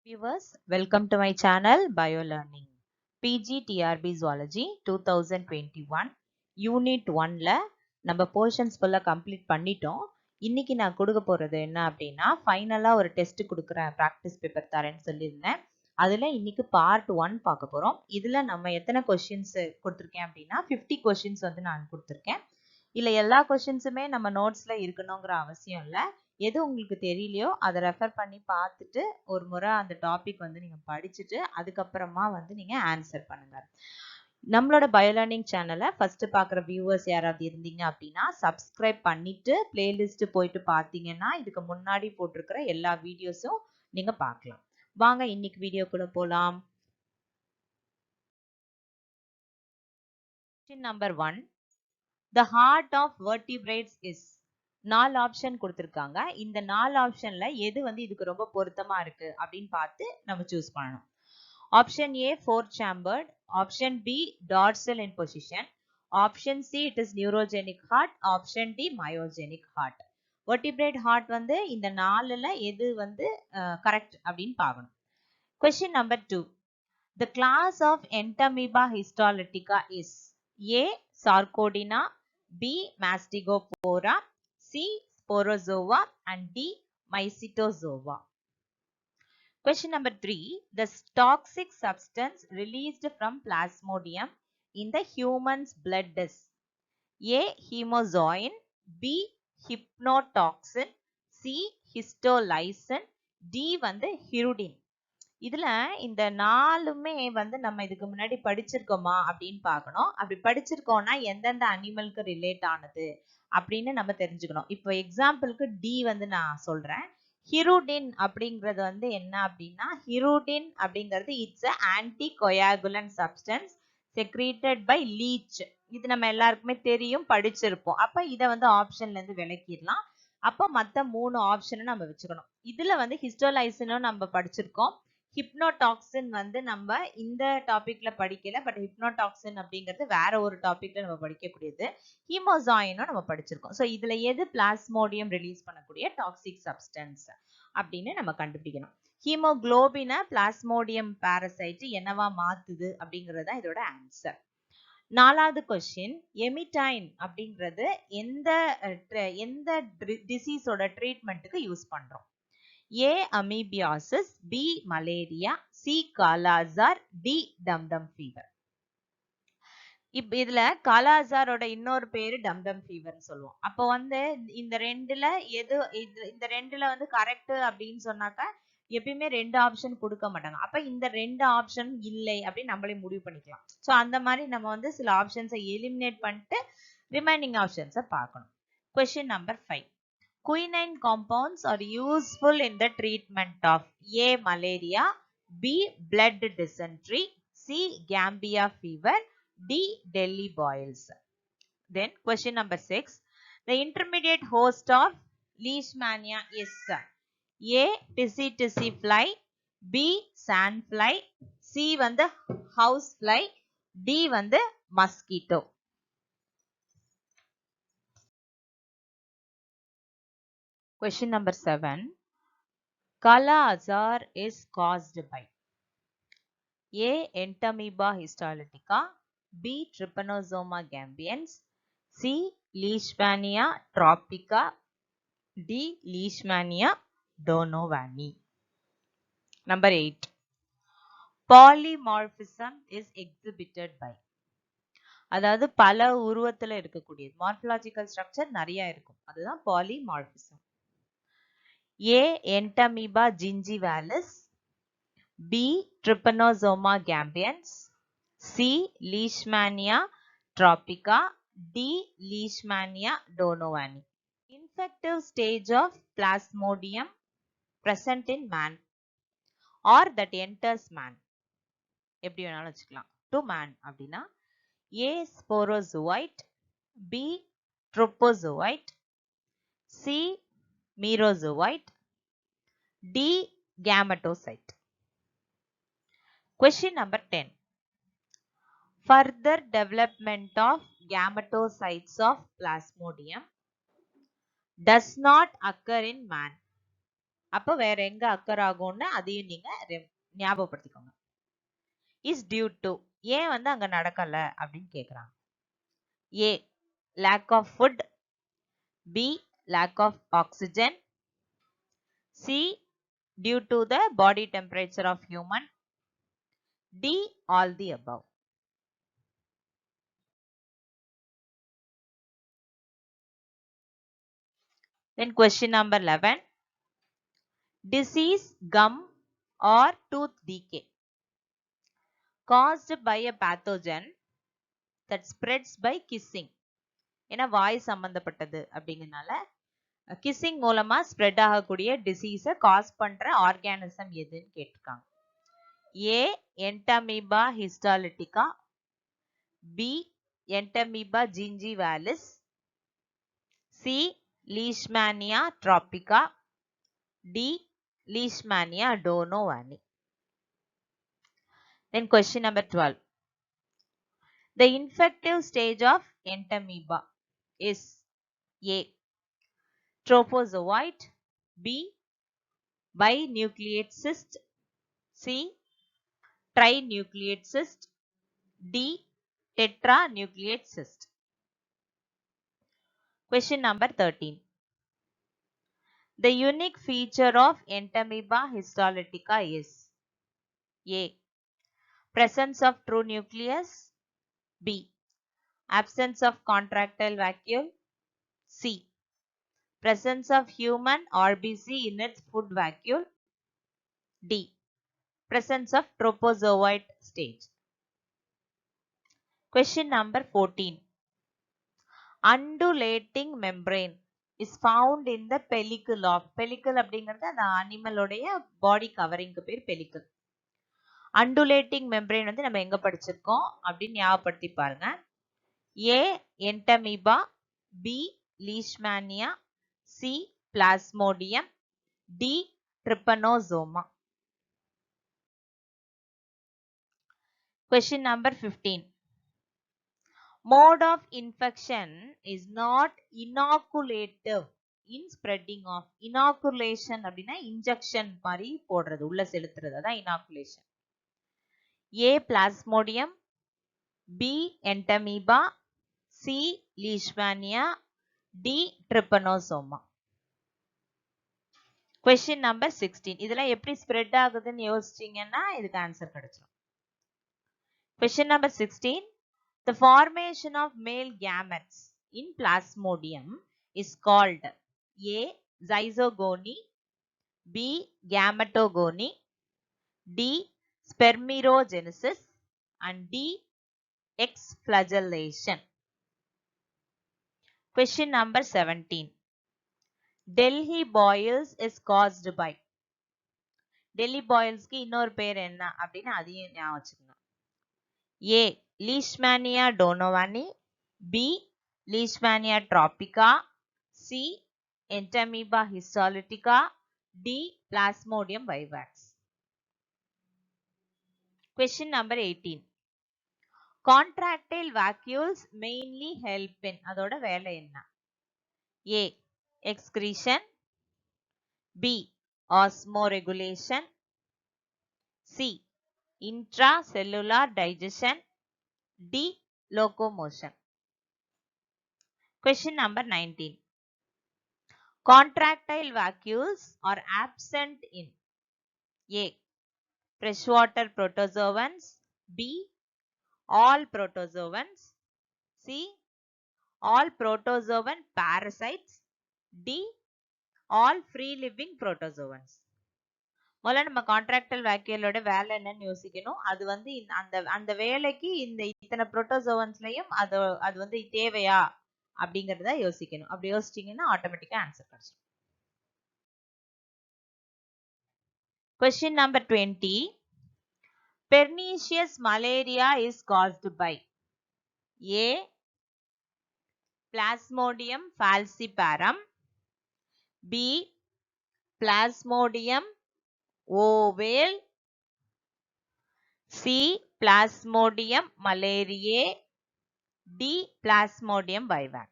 Viewers, welcome to my channel BioLearning. PGTRB Zoology 2021 Unit 1ல நம்ம portions full complete பண்ணிட்டோம். இன்னைக்கு நான் கொடுக்க போறது என்ன அப்படின்னா ஃபைனலா ஒரு டெஸ்ட் கொடுக்குறேன், ப்ராக்டிஸ் பேப்பர் தரேன்னு சொல்லியிருந்தேன். அதுல இன்னைக்கு பார்ட் 1 பார்க்க போறோம். இதுல நம்ம எத்தனை கொஸ்டின்ஸ் கொடுத்துருக்கேன் அப்படின்னா 50 கொஸ்டின்ஸ் வந்து நான் கொடுத்துருக்கேன். இல்ல எல்லா கொஸ்டின்ஸுமே நம்ம நோட்ஸ்ல இருக்கணுங்கிற அவசியம் இல்லை. எது உங்களுக்கு தெரியலையோ அதை ரெஃபர் பண்ணி பார்த்துட்டு ஒரு முறை அந்த டாபிக் வந்து நீங்க படிச்சுட்டு அதுக்கப்புறமா வந்து நீங்க ஆன்சர் பண்ணுங்க. நம்மளோட பயோலேர்னிங் சேனலை ஃபர்ஸ்ட் பார்க்குற வியூவர்ஸ் யாராவது இருந்தீங்க அப்படின்னா சப்ஸ்கிரைப் பண்ணிட்டு பிளேலிஸ்ட் போயிட்டு பார்த்தீங்கன்னா இதுக்கு முன்னாடி போட்டிருக்கிற எல்லா வீடியோஸும் நீங்க பார்க்கலாம். வாங்க இன்னைக்கு வீடியோக்குள்ள போலாம். Number 1, the heart of vertebrates is. 4 option கொடுத்திருக்காங்க. இந்த 4 ஆப்ஷன்ல எது வந்து இதுக்கு ரொம்ப பொருத்தமா இருக்கு அப்படின்னு பார்த்து நம்ம சூஸ் பண்ணணும். Option A 4 chambered, option B dorsal in position, option C it is neurogenic heart, option D myogenic heart. vertebrate heart வந்து இந்த 4ல எது வந்து கரெக்ட் அப்படின்னு பார்க்கணும். Question number 2, the class of Entamoeba histolytica is A sarcodina, B mastigophora, C sporozoa and D mycetozoa. Question number 3, the toxic substance released from Plasmodium in the human's blood is A hemozoin, B hypnotoxin, C histolysin, D வந்து hirudin. இதுல இந்த 4மே வந்து நம்ம இதுக்கு முன்னாடி படிச்சிருக்கோமா அப்படின்னு பார்க்கணும். அப்படி படிச்சிருக்கோம்னா எந்தெந்த அனிமலுக்கு ரிலேட் ஆனது அப்படின்னு நம்ம தெரிஞ்சுக்கணும். இப்போ எக்ஸாம்பிளுக்கு டி வந்து நான் சொல்றேன். ஹிருடின் அப்படிங்கிறது வந்து என்ன அப்படின்னா, ஹிருடின் அப்படிங்கிறது it's anti coagulant substance secreted by leech. இது நம்ம எல்லாருக்குமே தெரியும், படிச்சிருப்போம். அப்ப இதை வந்து ஆப்ஷன்ல இருந்து விளக்கிடலாம். அப்போ மற்ற 3 ஆப்ஷனும் நம்ம வச்சுக்கணும். இதுல வந்து ஹிஸ்டோலைசினும் நம்ம படிச்சிருக்கோம். ஹிப்னோடாக்சின் வந்து நம்ம இந்த டாபிக்ல படிக்கல, பட் ஹிப்னோடாக்சின் அப்படிங்கிறது வேற ஒரு டாபிக்ல நம்ம படிக்கக்கூடியது. ஹீமோசாயினும் நம்ம படிச்சிருக்கோம். ஸோ இதுல எது பிளாஸ்மோடியம் ரிலீஸ் பண்ணக்கூடிய டாக்ஸிக் சப்ஸ்டன்ஸ் அப்படின்னு நம்ம கண்டுபிடிக்கணும். ஹீமோகுளோபினை பிளாஸ்மோடியம் பாரசைட் என்னவா மாத்துது அப்படிங்கறத இதோட ஆன்சர். 4வது கொஸ்டின், எமிடைன் அப்படிங்கிறது எந்த டிசீஸோட ட்ரீட்மெண்ட்டுக்கு யூஸ் பண்றோம்? A amoebiasis, B malaria, C காலாஜார், D Dumdum fever. இதுல காலாஜாரோட இன்னொரு பேரு டம்டம் ஃபீவர்னு சொல்லுவோம். அப்போ வந்து இந்த ரெண்டுல எது இந்த ரெண்டுல வந்து கரெக்ட் அப்படின்னு சொன்னாக்கா எப்பயுமே 2 ஆப்ஷன் கொடுக்க மாட்டாங்க. அப்ப இந்த 2 ஆப்ஷன் இல்லை அப்படின்னு நம்மளே முடிவு பண்ணிக்கலாம். ஸோ அந்த மாதிரி நம்ம வந்து சில ஆப்ஷன்ஸை எலிமினேட் பண்ணிட்டு ரிமைனிங் ஆப்ஷன்ஸை பார்க்கணும். Question number 5, quinine compounds are useful in the treatment of A malaria, B blood dysentery, C gambia fever, D Delhi boils. Then question number 6, the intermediate host of leishmania is A tsetse fly, B sand fly, C வந்து house fly, D வந்து mosquito. Question number 7, Kala-Azar is caused by A Entamoeba histolytica, B Trypanosoma gambians, C Leishmania tropica, D Leishmania donovani. Number 8, polymorphism is exhibited by. அதாவது பல உருவத்துல இருக்கக்கூடியது, மார்பலாஜிக்கல் structure நிறைய இருக்கும், அதுதான் polymorphism. A Entamoeba gingivalis, B Trypanosoma gambians, C Leishmania tropica, D Leishmania donovani. Infective stage of Plasmodium present in man or that enters man. எப்படி வேணாலும் வச்சுக்கலாம். To man அப்படின்னா A sporozoite, B trophozoite, C merozoite, D gametocyte. Question number 10, further development of gametocytes of Plasmodium does not occur in man. அப்ப வேற எங்க occur ஆகும்னு அதையும் நீங்க ஞாபகப்படுத்திக்கோங்க. இஸ் டியூ டு ஏன் வந்து அங்க நடக்கல அப்படின்னு கேக்குறாங்க. ஏ lack of food, B lack of oxygen, C due to the body temperature of human, D all the above. Then question number 11. Disease, gum or tooth decay caused by a pathogen that spreads by kissing. ஏன்னா வாய் சம்பந்தப்பட்டது அப்படிங்கறனால kissing மூலமா spread ஆகக்கூடிய டிசீஸை cos பண்ற organism எதுன்னு கேட்டிருக்காங்க. A Entamoeba histolytica, B Entamoeba gingivalis, C Leishmania tropica, D Leishmania donovani. Then question number 12. The infective stage of entamoeba is A trophozoite, B binucleate cyst, C trinucleate cyst, D tetranucleate cyst. Question number 13. The unique feature of entamoeba histolytica is A presence of true nucleus, B absence of contractile vacuole, C presence of human RBC in its food vacuole, D presence of trophozoite stage. Question number 14. Undulating membrane is found in the pellicle of pellicle அப்படிங்கிறது அந்த அனிமலோடைய பாடி கவரிங்க்கு பேர் pellicle. Undulating membrane வந்து நம்ம எங்க படிச்சிருக்கோம் அப்படின்னு ஞாபகப்படுத்தி பாருங்க. A entamoeba, B leishmania, C plasmodium, D trypanosoma. Question number 15. Mode of infection is not inoculative in spreading of. Inoculation அப்படின்னா இன்ஜெக்ஷன் மாதிரி போடுறது உள்ள செலுத்துறது அதான் inoculation. A plasmodium, B entamoeba, C leishmania, D trypanosoma. Question number 16. இதெல்லாம் எப்படி spread ஆகுதுன்னு யோசிச்சீங்கன்னா இதுக்கு ஆன்சர் கிடைச்சிடும். Question number 16. The formation of male gametes in plasmodium is called A zygogony, B gametogony, D spermatogenesis and D exflagellation. Question number 17. Delhi boils is caused by. Delhi boils க்கு இன்னொரு பேர் என்ன அப்படின்னு அதையும் ஞாபகம் வச்சுக்கணும். A leishmania donovani, B leishmania tropica, C entamoeba histolytica, D plasmodium vivax. Question number 18. Contractile vacuoles mainly help in அதோட வேலை என்ன? A excretion, B osmoregulation, C intracellular digestion, D locomotion. Question number 19. Contractile vacuoles are absent in A freshwater protozoans, B all protozoans, C all protozoan parasites, D all free living protozoans. முதல்ல நம்ம contractual வேக்யூலோட வேலை என்னன்னு யோசிக்கணும். அது வந்து அந்த வேலைக்கு இந்த இத்தனை புரோட்டோசோவன்ஸ்லயும் அது வந்து தேவையா அப்படிங்கறத யோசிக்கணும். அப்படி யோசிச்சீங்கன்னா ஆட்டோமேட்டிக்கா ஆன்சர் கிடைச்சிடும். Question number 20. Pernicious malaria is caused by A Plasmodium falciparum, B Plasmodium ovale, C Plasmodium malariae, D Plasmodium vivax.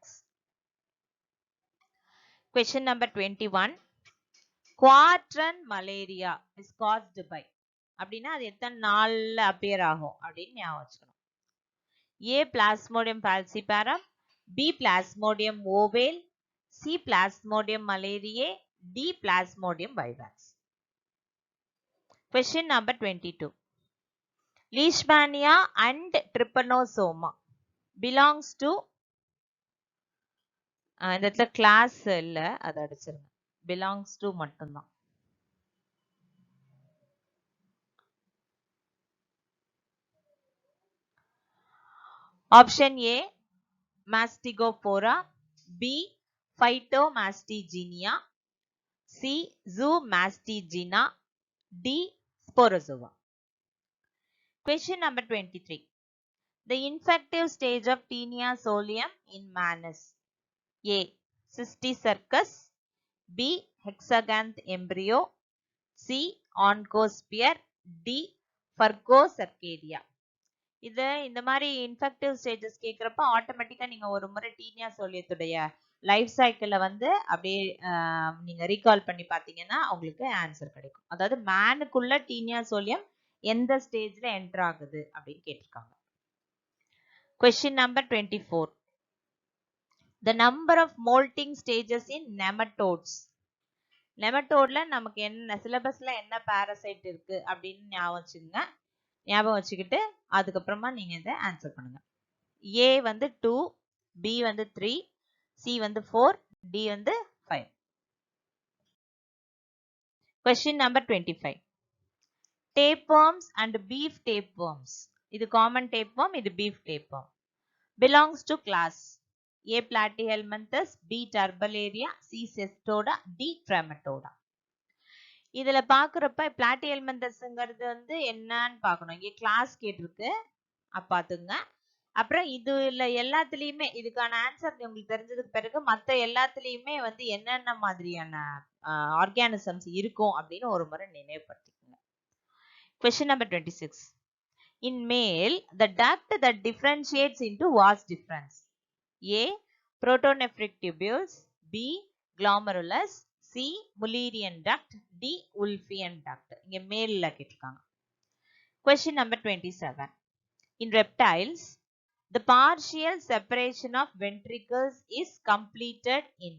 Question number 21. Quartan malaria is caused by அப்படின்னா அது எத்தனை நாள்ல அப்பியர் ஆகும் அப்படின்னு ஞாபகம் வச்சுக்கணும். A Plasmodium falciparum, B Plasmodium ovale, C Plasmodium malariae, D Plasmodium vivax. Question number 22. Leishmania and trypanosoma belongs to இந்த இடத்துல கிளாஸ் இல்ல, அதை அடிச்சிருங்க. belongs to மட்டும்தான். Option A Mastigophora, B Phytomastygenia, C Zoomastygena, D Sporozoa. Question number 23. The infective stage of Taenia solium in man is A Cysticercus, B hexaganth embryo, C oncosphere, D Furcocercadia. இது இந்த மாதிரி infective stages கேட்குறப்ப ஆட்டோமேட்டிக்கா நீங்க ஒரு முறை Taenia சோலியத்துடைய life சைக்கிளை வந்து அப்படியே நீங்க ரீகால் பண்ணி பார்த்தீங்கன்னா உங்களுக்கு ஆன்சர் கிடைக்கும். அதாவது மேனுக்குள்ள டீனியா சோலியம் எந்த ஸ்டேஜ்ல என்டர் ஆகுது அப்படின்னு கேட்டிருக்காங்க. Question number 24. The number of molting stages in nematodes. நெமட்டோட்ல நமக்கு என்ன சிலபஸ்ல என்ன பாராசைட் இருக்கு அப்படின்னு ஞாபகம் வச்சுக்கிட்டு அதுக்கப்புறமா நீங்க இதை ஆன்சர் பண்ணுங்க. A வந்து 2, B வந்து 3, C வந்து 4, D வந்து 5. Question number 25. Tapeworms and beef tapeworms. இது common tapeworm, இது beef tapeworm. Belongs to class A Platyhelminthes, B Turbularia, C Cestoda, D Trematoda. இதுல பாக்குறப்ப பிளாட்டிஹெல்மின்தஸ்ங்கிறது வந்து என்னன்னு பார்க்கணும். இங்க கிளாஸ் கேட்டிருக்கு, பாத்துங்க. அப்புறம் இதுல எல்லாத்துலயுமே இதுக்கான ஆன்சர் உங்களுக்கு தெரிஞ்சதுக்கு பிறகு மத்த எல்லாத்துலயுமே வந்து என்னென்ன மாதிரியான ஆர்கானிசம்ஸ் இருக்கும் அப்படின்னு ஒரு முறை நினைவுபடுத்திக்கோங்க. Question number 26. In male, the duct that differentiates into was difference. A protonephric tubules, B glomerulus, C Mullerian duct, D Wolffian duct. இங்க மேல்ல கேட்டிருக்காங்க. Question number 27. In reptiles, the partial separation of ventricles is completed in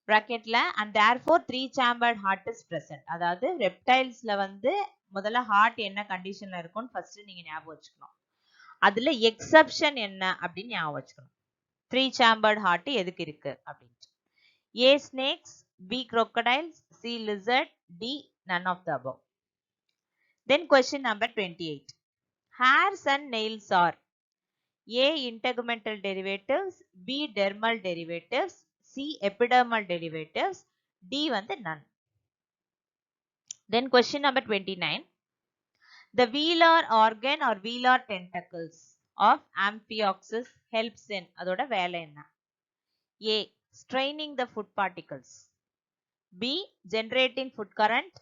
bracketல and therefore 3-chambered heart is present. அதாவது ரெப்டைல்ஸ்ல வந்து முதல்ல heart என்ன கண்டிஷன்ல இருக்கும்னு first நீங்க ஞாபகம் வச்சுக்கணும். அதுல எக்ஸெப்ஷன் என்ன அப்படின்னு ஞாபகம் வச்சுக்கணும். 3-chambered heart எதுக்கு இருக்கு அப்படின்னு. A snakes, B crocodiles, C lizard, D none of the above. Then question number 28. Hairs and nails are A integumental derivatives, B dermal derivatives, C epidermal derivatives, D வந்து none. Then question number 29. The velar organ or velar tentacles of Amphioxus helps in அதோட வேலை என்ன? A straining the food particles, B generating food current,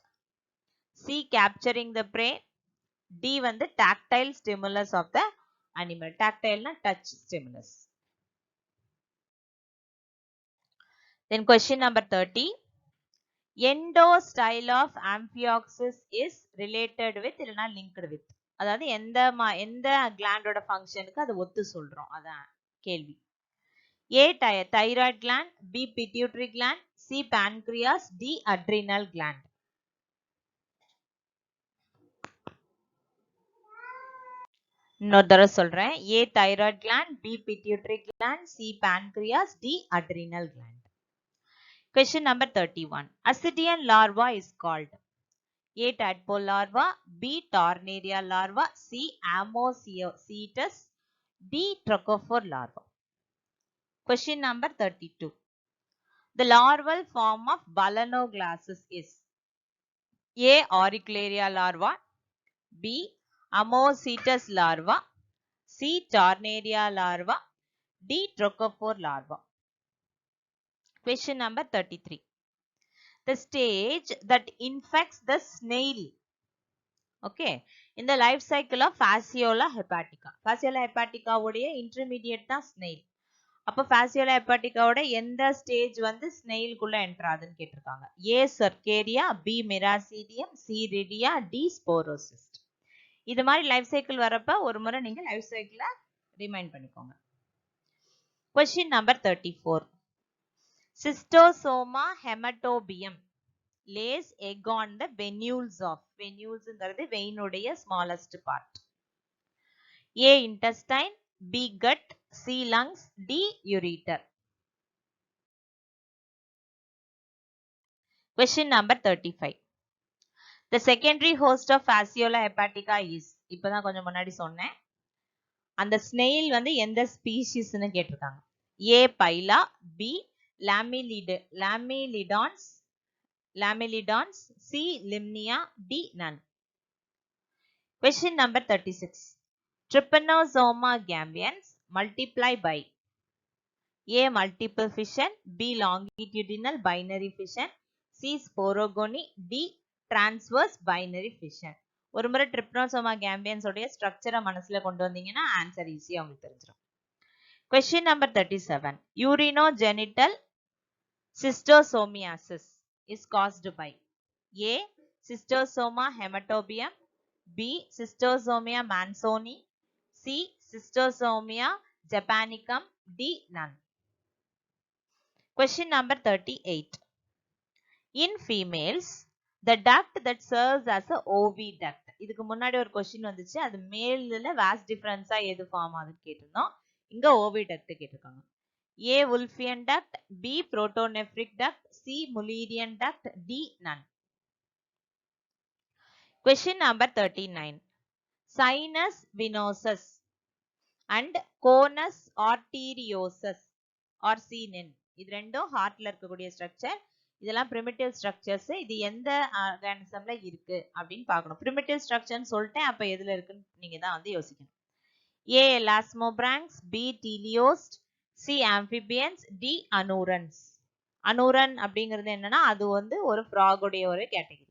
C capturing the prey, D வந்து tactile stimulus of the animal. Tactile na touch stimulus. Then question number 30. Endostyle of Amphioxus is related with இல்லனா linked with. அதாவது எந்த gland-ஓட ஃபங்க்ஷனுக்கு அது ஒத்து சொல்றோம், அதான் கேள்வி. A thyroid gland, B pituitary gland, C pancreas, D adrenal gland. இன்னொரு தடவை சொல்றேன். A thyroid gland, B pituitary gland, C pancreas, D adrenal gland. Question number 31. Ascidian larva is called A tadpole larva, B Tornaria larva, C Ammocetus, D Trochophore larva. Question number 32. The larval form of Balanosglossus is A Auricularia larva, B Ammocetus larva, C Tornaria larva, D Trochophore larva. Question number 33. The stage that infects the snail, okay, in the life cycle of Fasciola hepatica. Fasciola hepatica உடைய intermediate தான் snail. அப்ப fasciola hepatica ஓட எந்த stage வந்து ஸ்னெயிலுக்குள்ள enter ஆகுதுன்னு கேட்டிருக்காங்க. ஏ சர்க்கேரியா, B மிராசீடியம், C ரிடியா, D ஸ்போரோசிஸ்ட். இது மாதிரி லைஃப் சைக்கிள் வரப்ப ஒரு முறை நீங்க லைஃப் சைக்கிளை ரிமைண்ட் பண்ணிக்கோங்க. Question number 34. Cystosoma hematobium lays egg on the venules of. Venules ங்கிறது vein உடைய smallest part. A. Intestine, B. Gut, C. Lungs, D. Ureter. Question number 35. The secondary host of Fasciola hepatica is. இப்பதான் கொஞ்சம் முன்னாடி சொன்னேன். அந்த snail வந்து எந்த ஸ்பீஷிஸ்னு கேட்டிருக்காங்க. A. Pila, B. Lamellidons, C. Limnia, D. None. Question number 36. Trypanosoma gambians multiply by A. Multiple fission, B. Longitudinal binary fission, C. Sporogony, D. Transverse binary fission. ஒரு முறை Trypanosoma gambians உடைய ஸ்ட்ரக்சரை மனசுல கொண்டு வந்தீங்கன்னா ஆன்சர் ஈஸியா உங்களுக்கு தெரிஞ்சிடும். Question number 37. Urinogenital cystosomiasis is caused by A. Cystosoma hematobium, B. Cystosomia mansoni, C. Cystosomia japonicum, D. None. Question number 38. In females, the duct that serves as a oviduct. இதுக்கு முன்னாடி ஒரு கொஸ்டின் வந்துச்சு, அது மேல்ல was டிஃபரன்ஸா எது form ஆகுதுன்னு கேட்டிருந்தோம். இங்க oviduct கேட்டிருக்காங்க. A. Wolffian duct, B. Protonephric duct, C. Mullerian duct, D. None. Question number 39. Sinus venosus and conus arteriosus or CNIN. இது ரெண்டும் ஹார்ட்ல இருக்கக்கூடிய ஸ்ட்ரக்சர். இதெல்லாம் primitive structures. இது எந்த ஆர்கானிசம்ல இருக்கு அப்படின்னு பார்க்கணும். primitive structureன்னு சொல்லிட்டேன், அப்ப எதுல இருக்குன்னு நீங்க தான் வந்து யோசிக்கணும். A. Elasmobranchs, B. Teleost, C. Amphibians, D. Anurans. அனுரன் அப்படிங்கிறது என்னன்னா அது வந்து ஒரு ஃப்ராக் உடைய ஒரு category.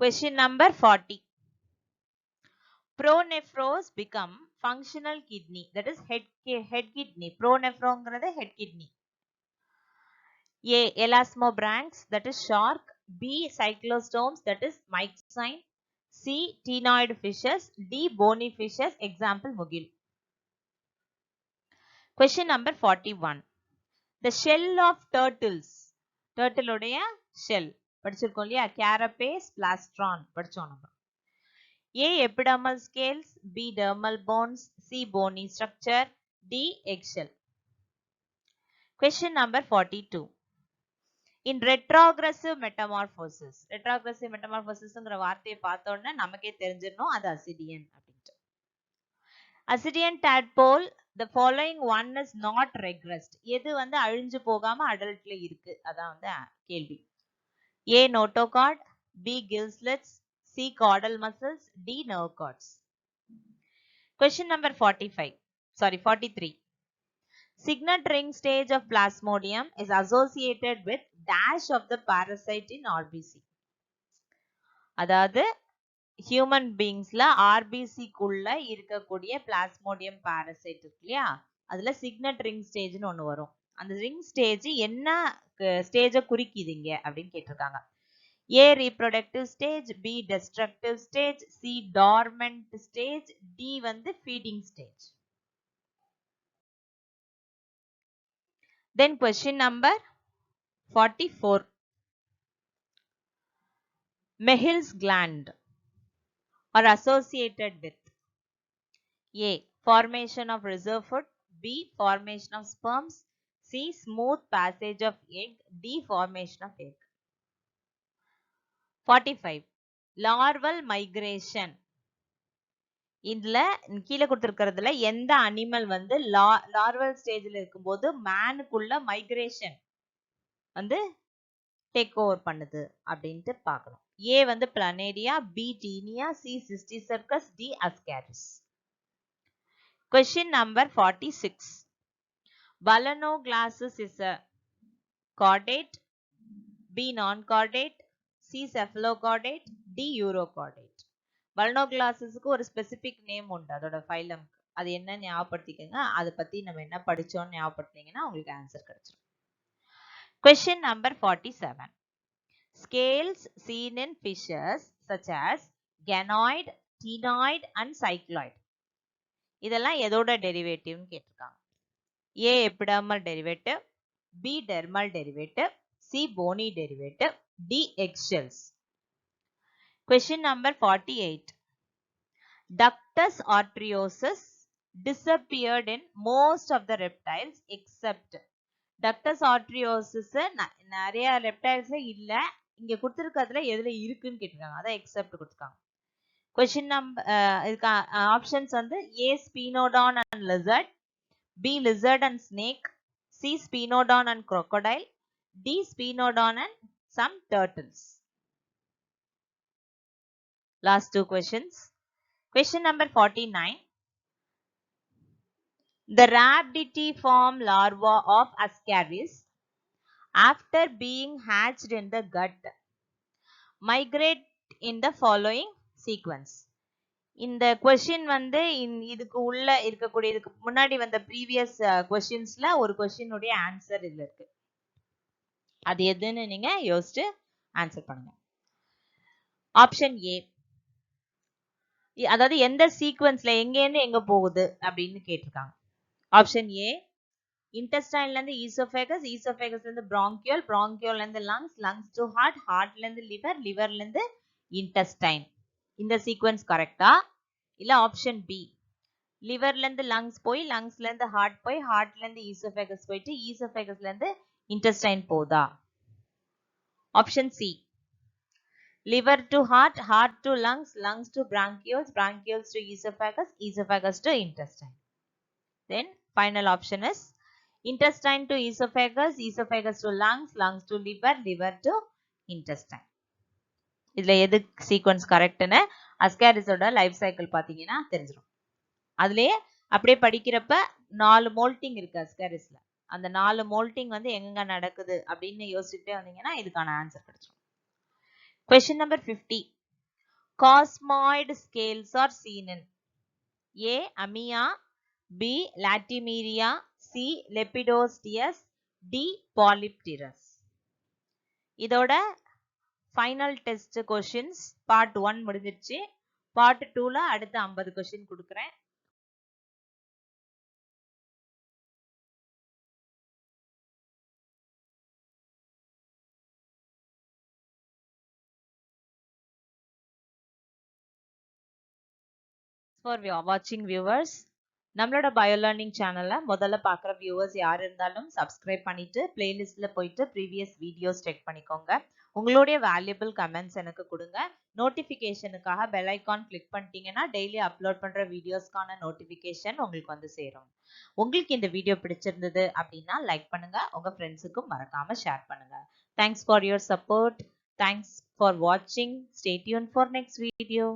Question number 40. Pronephros become functional kidney, that is head kidney. Pronephronங்கிறது head kidney. A. Elasmobranchs, that is shark. B. Cyclostomes, that is myxine. C. Ctenoid fishes. D. Bony fishes, example mugil. Question number 41. The shell of turtles. Turtle உடைய shell படிச்சிருக்கோம் இல்லையா? Carapace, plastron படிச்சோம் நம்ம. A. Epidermal scales, B. Dermal bones, C. Bony structure, D. Eggshell. Question number 42. In retrogressive metamorphosis. Retrogressive metamorphosisங்கிற வார்த்தையை பார்த்த உடனே நமக்கே தெரிஞ்சிடணும் அது அசிடியன் அப்படின்ட்டு. Ascidian tadpole, the following one is not regressed. எது வந்து அழிஞ்சு போகாம அடல்ட்ல இருக்கு, அதான் வந்து கேள்வி. A. notochord, B. gill slits, C. caudal muscles, D. nerve cords. Question number 43. Signet ring stage of Plasmodium is associated with dash of the parasite in RBC. அதாவது human பீயிங்ஸ்ல RBC குள்ள இருக்கக்கூடிய பிளாஸ்மோடியம் பாரசைட் இருக்கு இல்லையா, அதுல signet ring ஸ்டேஜ்னு ஒண்ணு வரும். அந்த ring stage என்ன ஸ்டேஜ குறிக்குதுங்க அப்படின்னு கேட்டிருக்காங்க. A. reproductive stage, B. destructive stage, C. dormant stage, D வந்து feeding stage. Then question number 44. Mehl's gland are associated with A. formation of reserve food, B. formation of sperms, C. smooth passage of egg, D. formation of egg. 45. Larval migration. இதுல கீழே கொடுத்திருக்கிறதுல எந்த animal வந்து larval ஸ்டேஜ்ல இருக்கும்போது மேனுக்குள்ள migration வந்து take over பண்ணுது அப்படின்ட்டு பார்க்கணும். A வந்து planaria, B Taenia, C சிஸ்டிசர்கஸ், D ascaris. Question number 46. Balanoglossus is a chordate, B non-chordate, C cephalochordate, D urochordate. வல்னோகிளாசஸ்க்கு ஒரு ஸ்பெசிபிக் நேம் உண்டு அதோட ஃபைலம். அது என்ன ஞாபகப்படுத்திக்கங்க. அதை பத்தி நம்ம என்ன படிச்சோம்னு ஞாபகப்படுத்தினீங்கன்னா உங்களுக்கு ஆன்சர் கிடைச்சிடும். Question number 47. Scales seen in fishes such as ganoid, ctenoid and cycloid. இதெல்லாம் எதோட டெரிவேட்டிவ்னு கேட்டிருக்காங்க. A epidermal derivative, B dermal derivative, C bony derivative, D eggshells. Question number 48. Ductus arteriosus disappeared in most of the reptiles except Ductus arteriosus நிறைய reptiles இல்ல. இங்க கொடுத்திருக்கிறதுல எதுல இருக்குன்னு கேட்டிருக்காங்க. அதான் except கொடுத்திருக்காங்க. Question number options வந்து A spinodon and lizard, B lizard and snake, C spinodon and crocodile, D spinodon and some turtles. Last two questions. Question number 49. The rhabditiform larva of Ascaris, after being hatched in the gut, migrate in the following sequence. இந்த question வந்து இதுக்கு உள்ள இருக்கக்கூடிய இதுக்கு முன்னாடி வந்த previous கொஸ்டின்ஸ்ல ஒரு கொஸ்டினுடைய answer இதுல இருக்கு. அது எதுன்னு நீங்க யோசிச்சு ஆன்சர் பண்ணுங்க. ஆப்ஷன் ஏ, அதாவது எந்த சீக்வன்ஸ்ல எங்கேருந்து எங்க போகுது அப்படின்னு கேட்டிருக்காங்க. ஆப்ஷன் ஏ, இன்டெஸ்டைன்ல இருந்து ஈசோபேகஸ், ஈசோபேகஸ்ல இருந்து பிராங்கியோல், பிராங்கியோல்ல இருந்து லங்ஸ், லங்ஸ் டு ஹார்ட், ஹார்ட்ல இருந்து லிவர், லிவர்ல இருந்து இன்டெஸ்டைன். இந்த சீக்வன்ஸ் கரெக்டா? இல்ல ஆப்ஷன் பி, லிவர்ல இருந்து லங்ஸ் போய், லங்ஸ்ல இருந்து ஹார்ட் போய், ஹார்ட்ல இருந்து ஈசோபேகஸ் போயிட்டு, ஈசோபேகஸ்ல இருந்து இன்டெஸ்டைன் போதா? Option C, liver to heart, heart to lungs, lungs to bronchioles, bronchioles to esophagus, esophagus to intestine. Then final option is intestine to esophagus, esophagus to lungs, lungs to liver, liver to intestine. இதுல எது sequence கரெக்ட்னு அஸ்காரிஸோட life cycle பாத்தீங்கன்னா தெரிஞ்சிடும். அதுலயே அப்படியே படிக்கிறப்ப 4 moulding இருக்கு அஸ்காரிஸ்ல. அந்த 4 moulding வந்து எங்க நடக்குது அப்படின்னு யோசிச்சுட்டே வந்தீங்கன்னா இதுக்கான ஆன்சர் கிடைச்சிடும். Question number 50. Cosmoid scales are seen in A. Amia, B. Latimeria, C. Lepidosteus, D. Polypterus. இதோட ஃபைனல் டெஸ்ட் கொஸ்டின்ஸ் பார்ட் 1 முடிஞ்சிருச்சு. பார்ட் 2ல அடுத்த 50 கொஸ்டின் கொடுக்குறேன். For watching viewers, நம்மளோட பயோ லேர்னிங் சேனலை முதல்ல பார்க்குற வியூவர்ஸ் யார் இருந்தாலும் சப்ஸ்கிரைப் பண்ணிட்டு பிளேலிஸ்ட்ல போயிட்டு ப்ரீவியஸ் வீடியோஸ் செக் பண்ணிக்கோங்க. உங்களுடைய வேல்யூபிள் கமெண்ட்ஸ் எனக்கு கொடுங்க. நோட்டிஃபிகேஷனுக்காக பெல் ஐக்கான் கிளிக் பண்ணிட்டீங்கன்னா டெய்லி அப்லோட் பண்ற வீடியோஸ்க்கான நோட்டிஃபிகேஷன் உங்களுக்கு வந்து சேரும். உங்களுக்கு இந்த வீடியோ பிடிச்சிருந்தது அப்படின்னா லைக் பண்ணுங்க, உங்க ஃப்ரெண்ட்ஸுக்கும் மறக்காம ஷேர் பண்ணுங்க. Thanks for your support. Thanks for வாட்சிங். Stay tuned for next video.